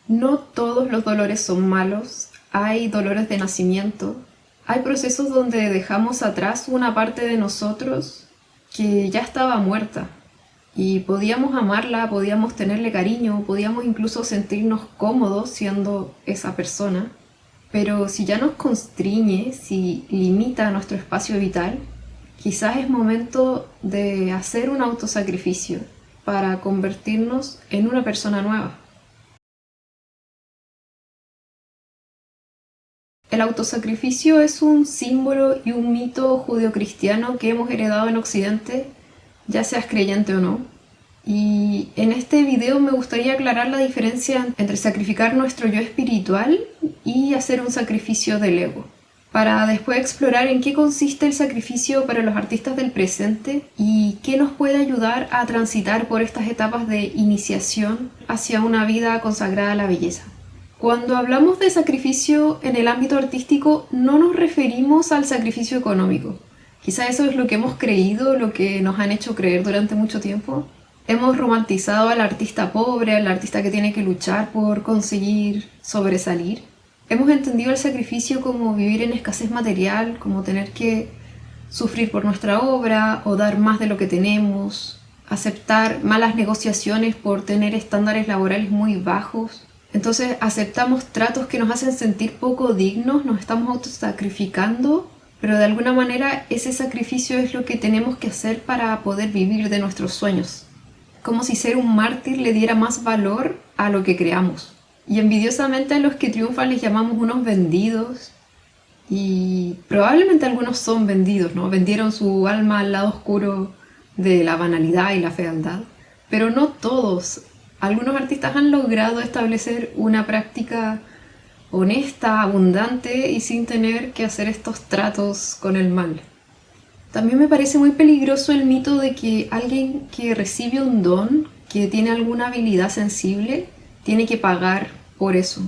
No todos los dolores son malos, hay dolores de nacimiento, hay procesos donde dejamos atrás una parte de nosotros que ya estaba muerta y podíamos amarla, podíamos tenerle cariño, podíamos incluso sentirnos cómodos siendo esa persona, pero si ya nos constriñe, si limita nuestro espacio vital, quizás es momento de hacer un autosacrificio para convertirnos en una persona nueva. El autosacrificio es un símbolo y un mito judeocristiano que hemos heredado en Occidente, ya seas creyente o no. Y en este video me gustaría aclarar la diferencia entre sacrificar nuestro yo espiritual y hacer un sacrificio del ego, para después explorar en qué consiste el sacrificio para los artistas del presente y qué nos puede ayudar a transitar por estas etapas de iniciación hacia una vida consagrada a la belleza. Cuando hablamos de sacrificio en el ámbito artístico, no nos referimos al sacrificio económico. Quizá eso es lo que hemos creído, lo que nos han hecho creer durante mucho tiempo. Hemos romantizado al artista pobre, al artista que tiene que luchar por conseguir sobresalir. Hemos entendido el sacrificio como vivir en escasez material, como tener que sufrir por nuestra obra o dar más de lo que tenemos, aceptar malas negociaciones por tener estándares laborales muy bajos. Entonces aceptamos tratos que nos hacen sentir poco dignos, nos estamos autosacrificando, pero de alguna manera ese sacrificio es lo que tenemos que hacer para poder vivir de nuestros sueños. Como si ser un mártir le diera más valor a lo que creamos. Y envidiosamente a los que triunfan les llamamos unos vendidos. Y probablemente algunos son vendidos, ¿no? Vendieron su alma al lado oscuro de la banalidad y la fealdad. Pero no todos. Algunos artistas han logrado establecer una práctica honesta, abundante y sin tener que hacer estos tratos con el mal. También me parece muy peligroso el mito de que alguien que recibe un don, que tiene alguna habilidad sensible, tiene que pagar por eso.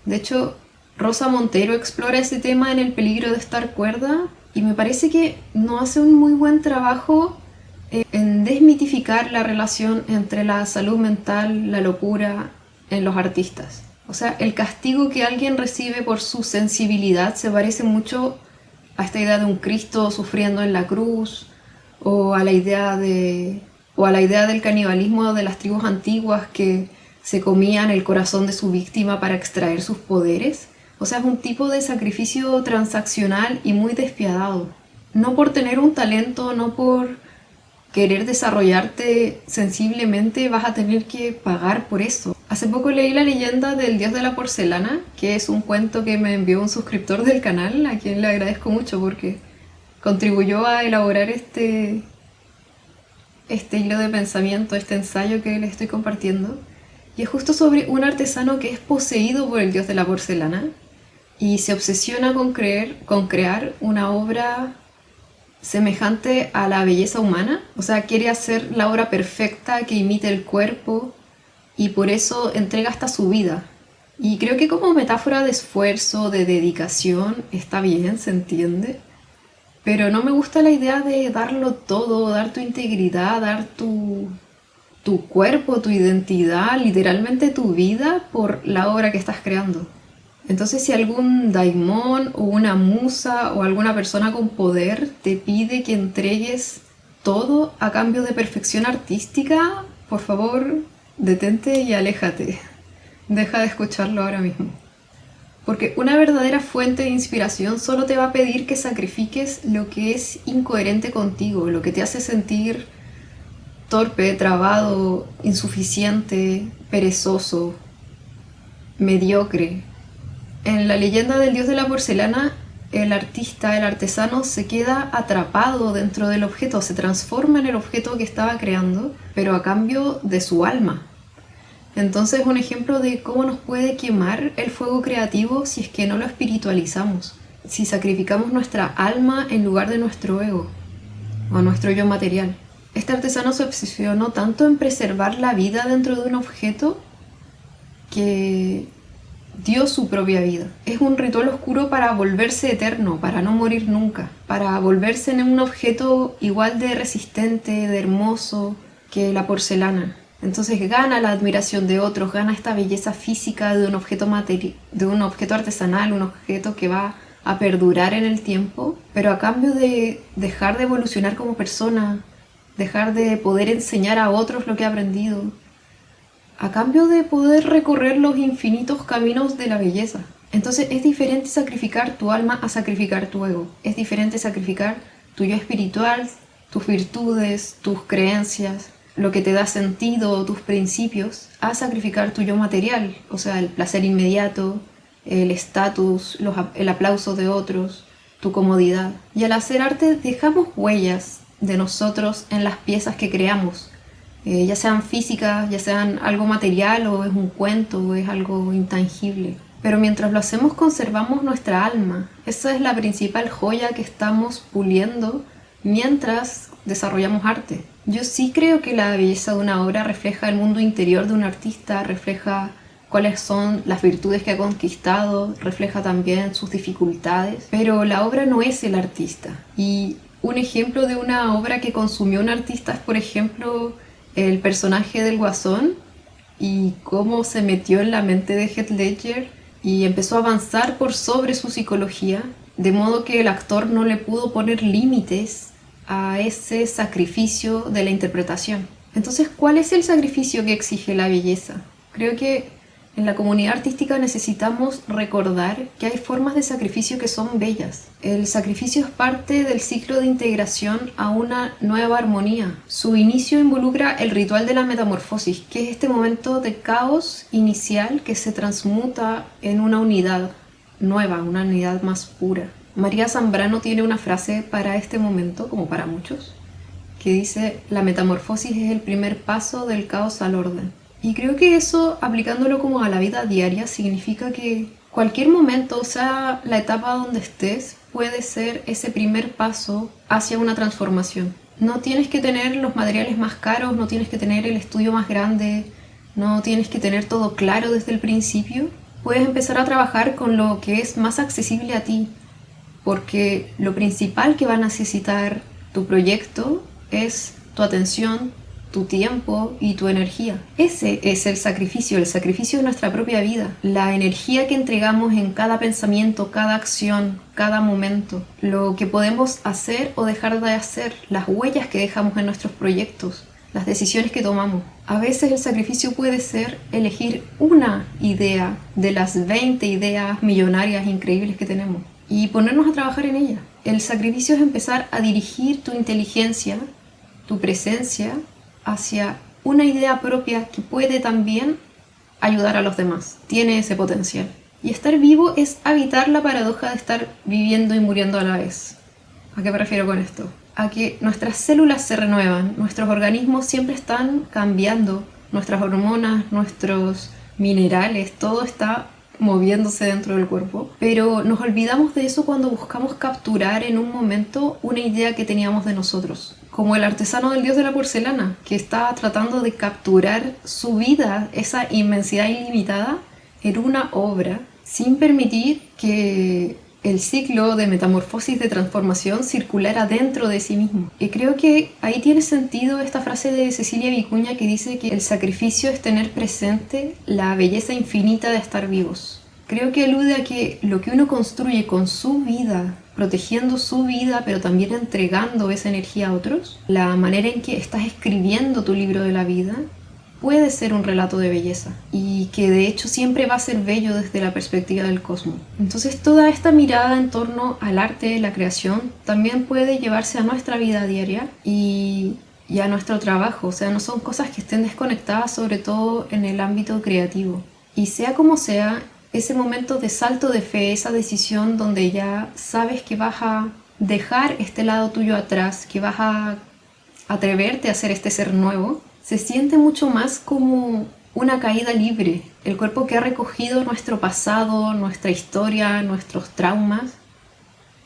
De hecho, Rosa Montero explora ese tema en El peligro de estar cuerda y me parece que no hace un muy buen trabajo en desmitificar la relación entre la salud mental, la locura en los artistas. O sea, el castigo que alguien recibe por su sensibilidad se parece mucho a esta idea de un Cristo sufriendo en la cruz, o a la idea del canibalismo de las tribus antiguas que se comían el corazón de su víctima para extraer sus poderes. O sea, es un tipo de sacrificio transaccional y muy despiadado. No por tener un talento, no por querer desarrollarte sensiblemente vas a tener que pagar por eso. Hace poco leí la leyenda del dios de la porcelana, que es un cuento que me envió un suscriptor del canal, a quien le agradezco mucho porque contribuyó a elaborar este hilo de pensamiento, este ensayo que les estoy compartiendo. Y es justo sobre un artesano que es poseído por el dios de la porcelana y se obsesiona con crear una obra semejante a la belleza humana. O sea, quiere hacer la obra perfecta que imite el cuerpo y por eso entrega hasta su vida. Y creo que como metáfora de esfuerzo, de dedicación, está bien, se entiende. Pero no me gusta la idea de darlo todo, dar tu integridad, dar tu cuerpo, tu identidad, literalmente tu vida por la obra que estás creando. Entonces, si algún daimón o una musa o alguna persona con poder te pide que entregues todo a cambio de perfección artística, por favor, detente y aléjate. Deja de escucharlo ahora mismo. Porque una verdadera fuente de inspiración solo te va a pedir que sacrifiques lo que es incoherente contigo, lo que te hace sentir torpe, trabado, insuficiente, perezoso, mediocre. En la leyenda del dios de la porcelana, el artista, el artesano, se queda atrapado dentro del objeto, se transforma en el objeto que estaba creando, pero a cambio de su alma. Entonces, un ejemplo de cómo nos puede quemar el fuego creativo si es que no lo espiritualizamos, si sacrificamos nuestra alma en lugar de nuestro ego o nuestro yo material. Este artesano se obsesionó tanto en preservar la vida dentro de un objeto que dio su propia vida. Es un ritual oscuro para volverse eterno, para no morir nunca, para volverse en un objeto igual de resistente, de hermoso que la porcelana. Entonces gana la admiración de otros, gana esta belleza física de un objeto artesanal, un objeto que va a perdurar en el tiempo, pero a cambio de dejar de evolucionar como persona, dejar de poder enseñar a otros lo que ha aprendido, a cambio de poder recorrer los infinitos caminos de la belleza. Entonces es diferente sacrificar tu alma a sacrificar tu ego. Es diferente sacrificar tu yo espiritual, tus virtudes, tus creencias, lo que te da sentido, tus principios, a sacrificar tu yo material, o sea, el placer inmediato, el estatus, el aplauso de otros, tu comodidad. Y al hacer arte dejamos huellas de nosotros en las piezas que creamos, ya sean físicas, ya sean algo material, o es un cuento, o es algo intangible. Pero mientras lo hacemos conservamos nuestra alma. Esa es la principal joya que estamos puliendo mientras desarrollamos arte. Yo sí creo que la belleza de una obra refleja el mundo interior de un artista, refleja cuáles son las virtudes que ha conquistado, refleja también sus dificultades, pero la obra no es el artista. Y un ejemplo de una obra que consumió un artista es, por ejemplo, el personaje del Guasón y cómo se metió en la mente de Heath Ledger y empezó a avanzar por sobre su psicología, de modo que el actor no le pudo poner límites a ese sacrificio de la interpretación. Entonces, ¿cuál es el sacrificio que exige la belleza? Creo que en la comunidad artística necesitamos recordar que hay formas de sacrificio que son bellas. El sacrificio es parte del ciclo de integración a una nueva armonía. Su inicio involucra el ritual de la metamorfosis, que es este momento de caos inicial que se transmuta en una unidad nueva, una unidad más pura. María Zambrano tiene una frase para este momento, como para muchos, que dice: la metamorfosis es el primer paso del caos al orden. Y creo que eso, aplicándolo como a la vida diaria, significa que cualquier momento, o sea, la etapa donde estés, puede ser ese primer paso hacia una transformación. No tienes que tener los materiales más caros, no tienes que tener el estudio más grande, no tienes que tener todo claro desde el principio. Puedes empezar a trabajar con lo que es más accesible a ti, porque lo principal que va a necesitar tu proyecto es tu atención, tu tiempo y tu energía. Ese es el sacrificio de nuestra propia vida. La energía que entregamos en cada pensamiento, cada acción, cada momento. Lo que podemos hacer o dejar de hacer. Las huellas que dejamos en nuestros proyectos. Las decisiones que tomamos. A veces el sacrificio puede ser elegir una idea de las 20 ideas millonarias increíbles que tenemos y ponernos a trabajar en ella. El sacrificio es empezar a dirigir tu inteligencia, tu presencia, hacia una idea propia que puede también ayudar a los demás. Tiene ese potencial. Y estar vivo es habitar la paradoja de estar viviendo y muriendo a la vez. ¿A qué me refiero con esto? A que nuestras células se renuevan, nuestros organismos siempre están cambiando, nuestras hormonas, nuestros minerales, todo está moviéndose dentro del cuerpo, pero nos olvidamos de eso cuando buscamos capturar en un momento una idea que teníamos de nosotros, como el artesano del dios de la porcelana, que está tratando de capturar su vida, esa inmensidad ilimitada, en una obra, sin permitir que el ciclo de metamorfosis, de transformación, circulara dentro de sí mismo. Y creo que ahí tiene sentido esta frase de Cecilia Vicuña que dice que el sacrificio es tener presente la belleza infinita de estar vivos. Creo que alude a que lo que uno construye con su vida, protegiendo su vida, pero también entregando esa energía a otros, la manera en que estás escribiendo tu libro de la vida, puede ser un relato de belleza y que de hecho siempre va a ser bello desde la perspectiva del cosmos. Entonces toda esta mirada en torno al arte, la creación, también puede llevarse a nuestra vida diaria y a nuestro trabajo. O sea, no son cosas que estén desconectadas, sobre todo en el ámbito creativo. Y sea como sea, ese momento de salto de fe, esa decisión donde ya sabes que vas a dejar este lado tuyo atrás, que vas a atreverte a ser este ser nuevo, se siente mucho más como una caída libre. El cuerpo que ha recogido nuestro pasado, nuestra historia, nuestros traumas,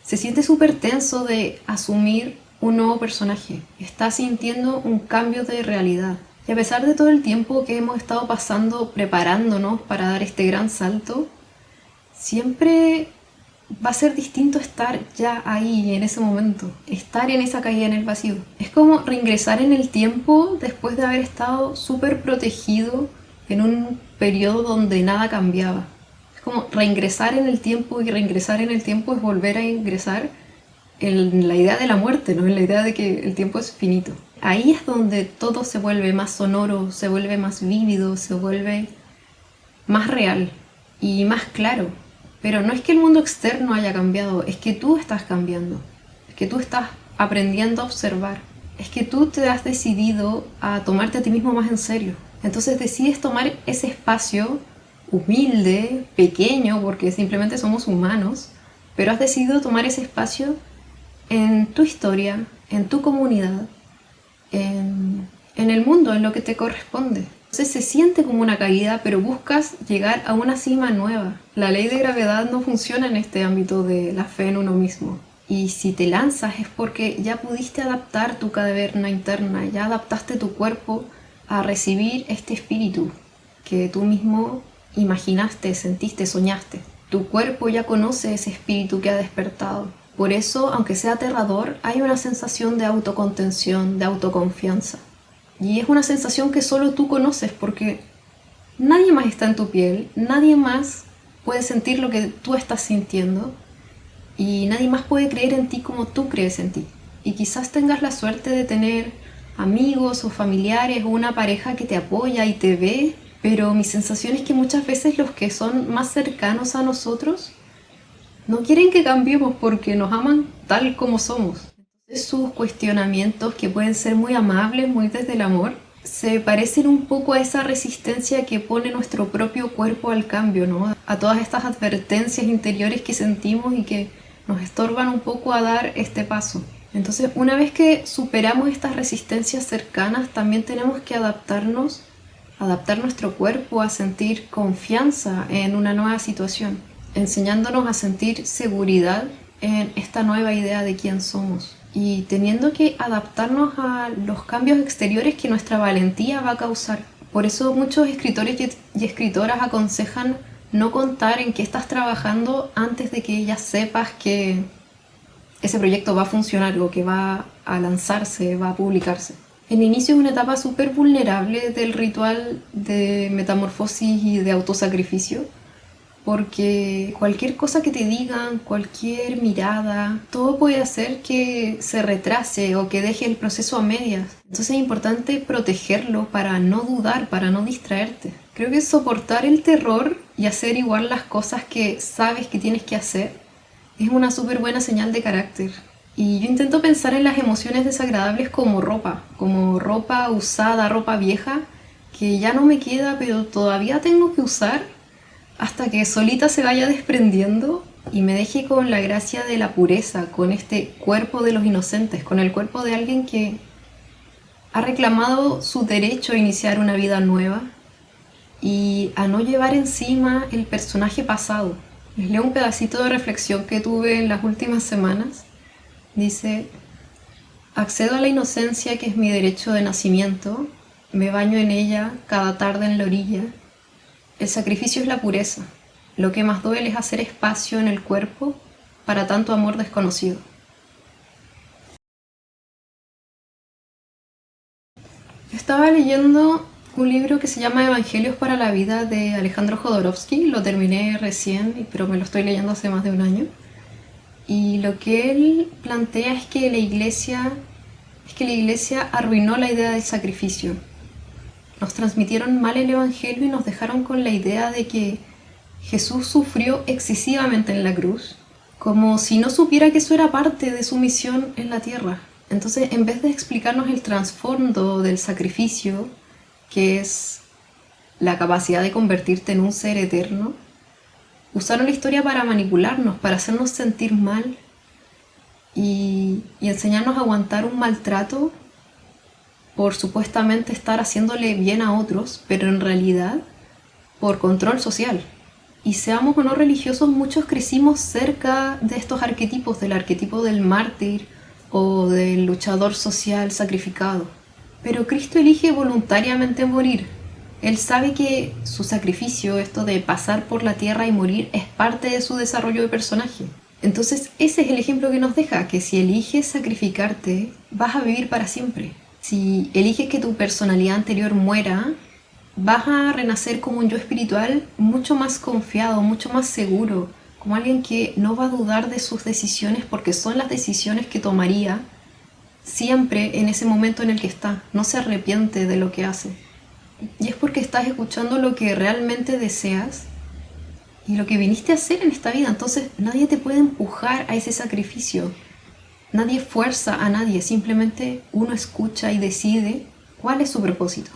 se siente súper tenso de asumir un nuevo personaje. Está sintiendo un cambio de realidad. Y a pesar de todo el tiempo que hemos estado pasando preparándonos para dar este gran salto, siempre va a ser distinto estar ya ahí, en ese momento, estar en esa caída en el vacío. Es como reingresar en el tiempo después de haber estado súper protegido en un periodo donde nada cambiaba. Es como reingresar en el tiempo, y reingresar en el tiempo es volver a ingresar en la idea de la muerte, ¿no? En la idea de que el tiempo es finito. Ahí es donde todo se vuelve más sonoro, se vuelve más vívido, se vuelve más real y más claro. Pero no es que el mundo externo haya cambiado, es que tú estás cambiando, es que tú estás aprendiendo a observar, es que tú te has decidido a tomarte a ti mismo más en serio. Entonces decides tomar ese espacio humilde, pequeño, porque simplemente somos humanos, pero has decidido tomar ese espacio en tu historia, en tu comunidad, en el mundo, en lo que te corresponde. Entonces se siente como una caída, pero buscas llegar a una cima nueva. La ley de gravedad no funciona en este ámbito de la fe en uno mismo. Y si te lanzas es porque ya pudiste adaptar tu caverna interna, ya adaptaste tu cuerpo a recibir este espíritu que tú mismo imaginaste, sentiste, soñaste. Tu cuerpo ya conoce ese espíritu que ha despertado. Por eso, aunque sea aterrador, hay una sensación de autocontención, de autoconfianza. Y es una sensación que solo tú conoces porque nadie más está en tu piel, nadie más puede sentir lo que tú estás sintiendo y nadie más puede creer en ti como tú crees en ti. Y quizás tengas la suerte de tener amigos o familiares o una pareja que te apoya y te ve, pero mi sensación es que muchas veces los que son más cercanos a nosotros no quieren que cambiemos porque nos aman tal como somos. Sus cuestionamientos, que pueden ser muy amables, muy desde el amor, se parecen un poco a esa resistencia que pone nuestro propio cuerpo al cambio, ¿no? A todas estas advertencias interiores que sentimos y que nos estorban un poco a dar este paso. Entonces, una vez que superamos estas resistencias cercanas, también tenemos que adaptar nuestro cuerpo a sentir confianza en una nueva situación, enseñándonos a sentir seguridad en esta nueva idea de quién somos y teniendo que adaptarnos a los cambios exteriores que nuestra valentía va a causar. Por eso muchos escritores y escritoras aconsejan no contar en qué estás trabajando antes de que ya sepas que ese proyecto va a funcionar o que va a lanzarse, va a publicarse. El inicio es una etapa súper vulnerable del ritual de metamorfosis y de autosacrificio, porque cualquier cosa que te digan, cualquier mirada, todo puede hacer que se retrase o que deje el proceso a medias. Entonces es importante protegerlo para no dudar, para no distraerte. Creo que soportar el terror y hacer igual las cosas que sabes que tienes que hacer es una súper buena señal de carácter. Y yo intento pensar en las emociones desagradables como ropa usada, ropa vieja, que ya no me queda pero todavía tengo que usar, hasta que solita se vaya desprendiendo y me deje con la gracia de la pureza, con este cuerpo de los inocentes, con el cuerpo de alguien que ha reclamado su derecho a iniciar una vida nueva y a no llevar encima el personaje pasado. Les leo un pedacito de reflexión que tuve en las últimas semanas. Dice: accedo a la inocencia que es mi derecho de nacimiento, me baño en ella cada tarde en la orilla. El sacrificio es la pureza. Lo que más duele es hacer espacio en el cuerpo para tanto amor desconocido. Yo estaba leyendo un libro que se llama Evangelios para la Vida de Alejandro Jodorowsky. Lo terminé recién, pero me lo estoy leyendo hace más de un año. Y lo que él plantea es que la iglesia arruinó la idea del sacrificio. Nos transmitieron mal el Evangelio y nos dejaron con la idea de que Jesús sufrió excesivamente en la cruz, como si no supiera que eso era parte de su misión en la tierra. Entonces, en vez de explicarnos el trasfondo del sacrificio, que es la capacidad de convertirte en un ser eterno, usaron la historia para manipularnos, para hacernos sentir mal y enseñarnos a aguantar un maltrato por supuestamente estar haciéndole bien a otros, pero en realidad por control social. Y seamos o no religiosos, muchos crecimos cerca de estos arquetipos, del arquetipo del mártir o del luchador social sacrificado. Pero Cristo elige voluntariamente morir. Él sabe que su sacrificio, esto de pasar por la tierra y morir, es parte de su desarrollo de personaje. Entonces ese es el ejemplo que nos deja, que si eliges sacrificarte, vas a vivir para siempre. Si eliges que tu personalidad anterior muera, vas a renacer como un yo espiritual mucho más confiado, mucho más seguro, como alguien que no va a dudar de sus decisiones porque son las decisiones que tomaría siempre en ese momento en el que está. No se arrepiente de lo que hace. Y es porque estás escuchando lo que realmente deseas y lo que viniste a hacer en esta vida. Entonces nadie te puede empujar a ese sacrificio. Nadie fuerza a nadie, simplemente uno escucha y decide cuál es su propósito.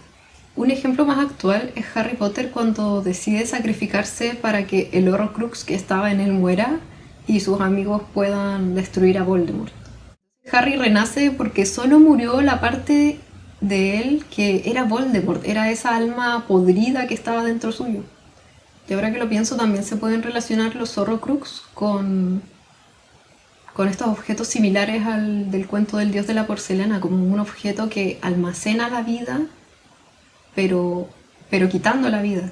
Un ejemplo más actual es Harry Potter cuando decide sacrificarse para que el Horrocrux que estaba en él muera y sus amigos puedan destruir a Voldemort. Harry renace porque solo murió la parte de él que era Voldemort, era esa alma podrida que estaba dentro suyo. Y ahora que lo pienso, también se pueden relacionar los Horrocrux con estos objetos similares al del cuento del dios de la porcelana, como un objeto que almacena la vida, pero quitando la vida.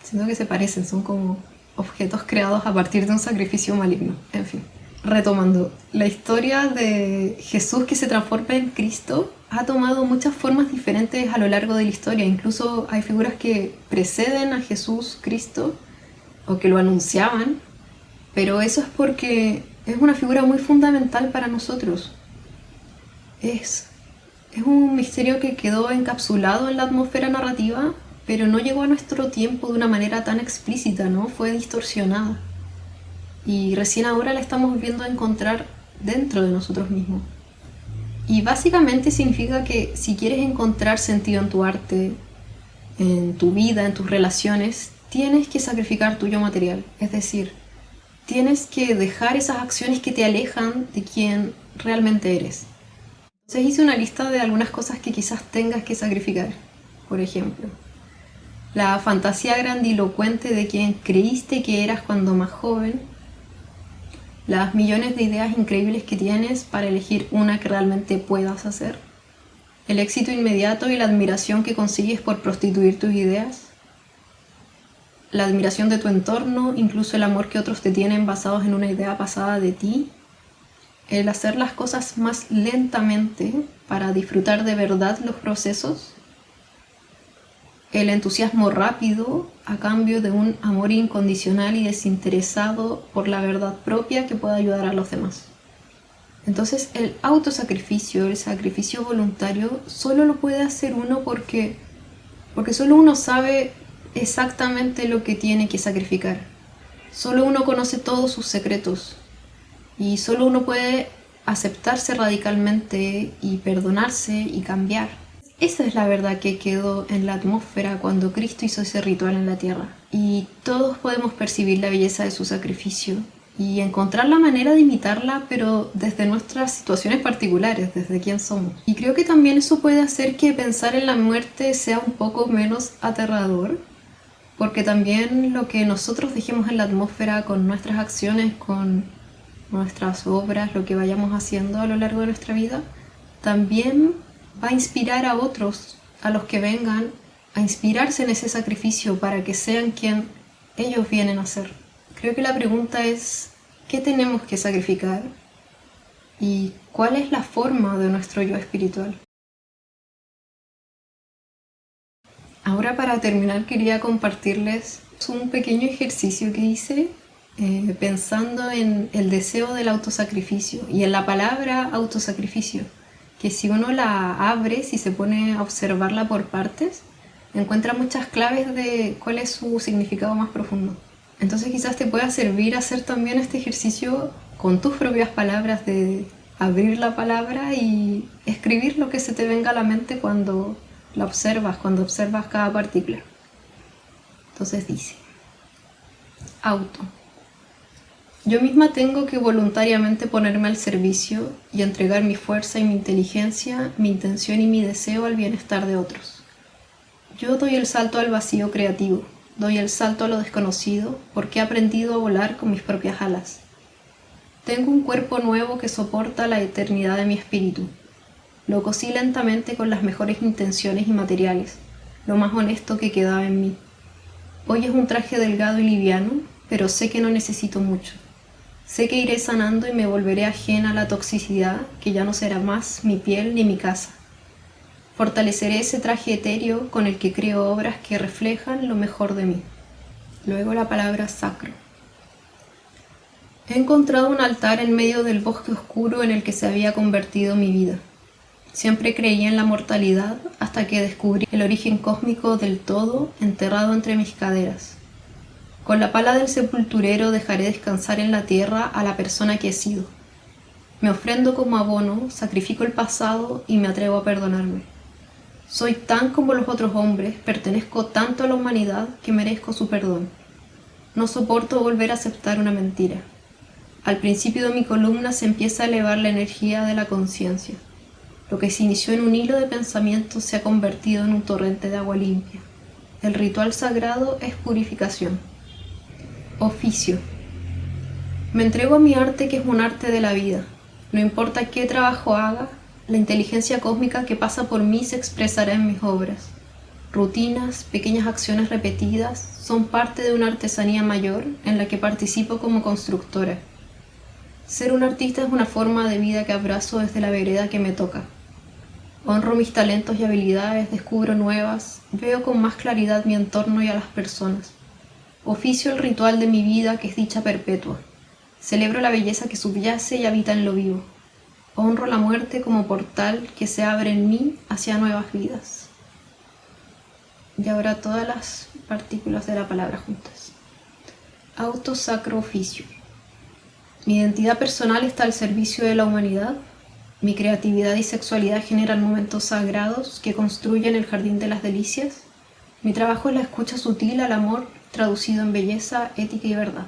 Siento que se parecen, son como objetos creados a partir de un sacrificio maligno. En fin, retomando, la historia de Jesús que se transforma en Cristo ha tomado muchas formas diferentes a lo largo de la historia. Incluso hay figuras que preceden a Jesús Cristo o que lo anunciaban, pero eso es porque es una figura muy fundamental para nosotros. Es un misterio que quedó encapsulado en la atmósfera narrativa, pero no llegó a nuestro tiempo de una manera tan explícita, ¿no? Fue distorsionada. Y recién ahora la estamos viendo encontrar dentro de nosotros mismos. Y básicamente significa que si quieres encontrar sentido en tu arte, en tu vida, en tus relaciones, tienes que sacrificar tu yo material. Es decir, tienes que dejar esas acciones que te alejan de quien realmente eres. Entonces hice una lista de algunas cosas que quizás tengas que sacrificar. Por ejemplo, la fantasía grandilocuente de quien creíste que eras cuando más joven, las millones de ideas increíbles que tienes para elegir una que realmente puedas hacer, el éxito inmediato y la admiración que consigues por prostituir tus ideas, la admiración de tu entorno, incluso el amor que otros te tienen basados en una idea pasada de ti, el hacer las cosas más lentamente para disfrutar de verdad los procesos, el entusiasmo rápido a cambio de un amor incondicional y desinteresado por la verdad propia que pueda ayudar a los demás. Entonces el autosacrificio, el sacrificio voluntario, solo lo puede hacer uno porque solo uno sabe exactamente lo que tiene que sacrificar. Solo uno conoce todos sus secretos y solo uno puede aceptarse radicalmente y perdonarse y cambiar. Esa es la verdad que quedó en la atmósfera cuando Cristo hizo ese ritual en la tierra. Y todos podemos percibir la belleza de su sacrificio y encontrar la manera de imitarla, pero desde nuestras situaciones particulares, desde quién somos. Y creo que también eso puede hacer que pensar en la muerte sea un poco menos aterrador, porque también lo que nosotros dejemos en la atmósfera con nuestras acciones, con nuestras obras, lo que vayamos haciendo a lo largo de nuestra vida, también va a inspirar a otros, a los que vengan, a inspirarse en ese sacrificio para que sean quien ellos vienen a ser. Creo que la pregunta es, ¿qué tenemos que sacrificar? ¿Y cuál es la forma de nuestro yo espiritual? Ahora, para terminar, quería compartirles un pequeño ejercicio que hice pensando en el deseo del autosacrificio y en la palabra autosacrificio, que si uno la abre, si se pone a observarla por partes, encuentra muchas claves de cuál es su significado más profundo. Entonces quizás te pueda servir hacer también este ejercicio con tus propias palabras, de abrir la palabra y escribir lo que se te venga a la mente cuando la observas, cuando observas cada partícula. Entonces dice, auto. Yo misma tengo que voluntariamente ponerme al servicio y entregar mi fuerza y mi inteligencia, mi intención y mi deseo al bienestar de otros. Yo doy el salto al vacío creativo, doy el salto a lo desconocido porque he aprendido a volar con mis propias alas. Tengo un cuerpo nuevo que soporta la eternidad de mi espíritu. Lo cosí lentamente con las mejores intenciones y materiales, lo más honesto que quedaba en mí. Hoy es un traje delgado y liviano, pero sé que no necesito mucho. Sé que iré sanando y me volveré ajena a la toxicidad, que ya no será más mi piel ni mi casa. Fortaleceré ese traje etéreo con el que creo obras que reflejan lo mejor de mí. Luego la palabra sacro. He encontrado un altar en medio del bosque oscuro en el que se había convertido mi vida. Siempre creí en la mortalidad hasta que descubrí el origen cósmico del todo enterrado entre mis caderas. Con la pala del sepulturero dejaré descansar en la tierra a la persona que he sido. Me ofrendo como abono, sacrifico el pasado y me atrevo a perdonarme. Soy tan como los otros hombres, pertenezco tanto a la humanidad que merezco su perdón. No soporto volver a aceptar una mentira. Al principio de mi columna se empieza a elevar la energía de la conciencia. Lo que se inició en un hilo de pensamientos se ha convertido en un torrente de agua limpia. El ritual sagrado es purificación. Oficio. Me entrego a mi arte, que es un arte de la vida. No importa qué trabajo haga, la inteligencia cósmica que pasa por mí se expresará en mis obras. Rutinas, pequeñas acciones repetidas, son parte de una artesanía mayor en la que participo como constructora. Ser un artista es una forma de vida que abrazo desde la vereda que me toca. Honro mis talentos y habilidades, descubro nuevas, veo con más claridad mi entorno y a las personas. Oficio el ritual de mi vida, que es dicha perpetua. Celebro la belleza que subyace y habita en lo vivo. Honro la muerte como portal que se abre en mí hacia nuevas vidas. Y ahora todas las partículas de la palabra juntas. Auto sacro oficio. Mi identidad personal está al servicio de la humanidad. Mi creatividad y sexualidad generan momentos sagrados que construyen el jardín de las delicias. Mi trabajo es la escucha sutil al amor, traducido en belleza, ética y verdad.